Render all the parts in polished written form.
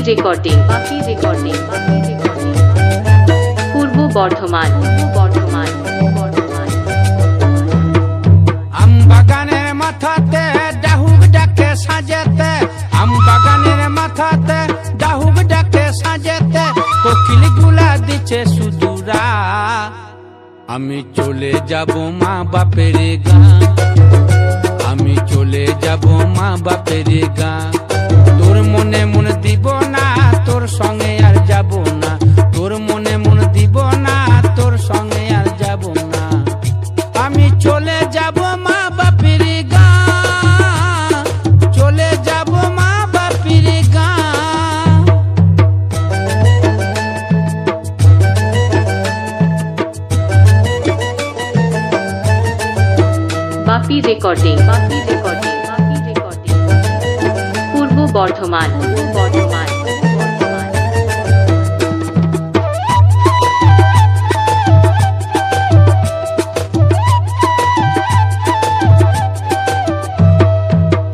Recording পূর্ব বর্ধমান আম বাগানের মাথাতে ডাহুক ডাকে সাজেতে, আম বাগানের মাথাতে ডাহুক ডাকে সাজেতে, কোকিল গুলা দিচ্ছে সুদূরা। আমি চলে যাব মা বাপের গাঁ, আমি চলে যাব মা বাপের গাঁ। তোর মনে মন দিব না, তোর সঙ্গে আর যাব না, তোর মনে মন দিব না, তোর সঙ্গে আর যাব না। আমি চলে যাব মা বাপের গাঁ, চলে যাব মা বাপের গাঁ। বাপি রেকর্ডিং পূর্ব বর্ধমান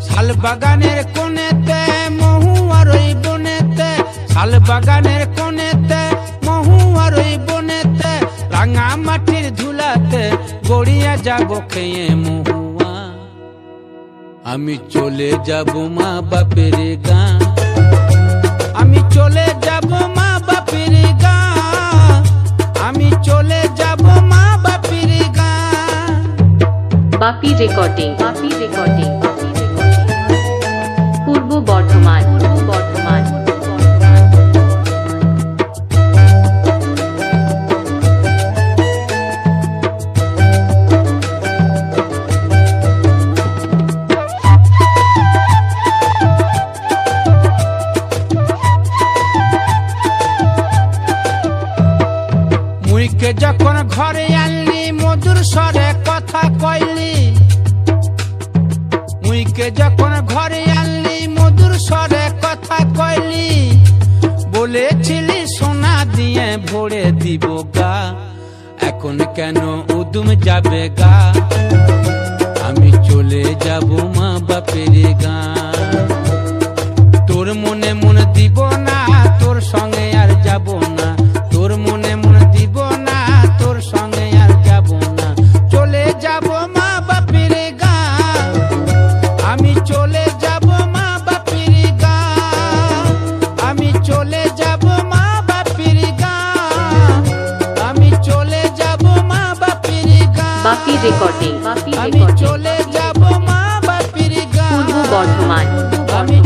শাল বাগানের কোণেতে মহুয়ার ওই বনেতে, শাল বাগানের কোণেতে মহুয়ার ওই বনেতে, রাঙা মাটির ধুলাতে গড়িয়া যাব খেয়ে মহুয়া। আমি চলে যাব মা বাপের গাঁ, আমি চলে যাব মা বাপের গাঁ, আমি চলে যাব মা বাপের গাঁ। বাপি রেকর্ডিং পূর্ব বর্ধমান মুইকে যখন ঘরে আনলি মধুর স্বরে কথা কইলি, মুইকে যখন ঘরে আনলি মধুর স্বরে কথা কইলি, বলেছিলি সোনা দিয়ে ভরে দিব গা, এখন কেন উদুম যাবে গা। আমি চলে যাব মা বাপের গাঁ, তোর মনে মন দিব না, তোর সঙ্গে আর যাব না, তোর মনে মন দিব না, তোর সঙ্গে আর যাব না। চলে যাব মা বাপের গাঁ, আমি চলে যাব মা বাপের গাঁ, আমি চলে যাব মা বাপের গাঁ, আমি চলে যাব মা বাপের গাঁ। বাপি রেকর্ডিং আমি চলে যাব মা বাপের গাঁ, পূর্ব বর্ধমান আমি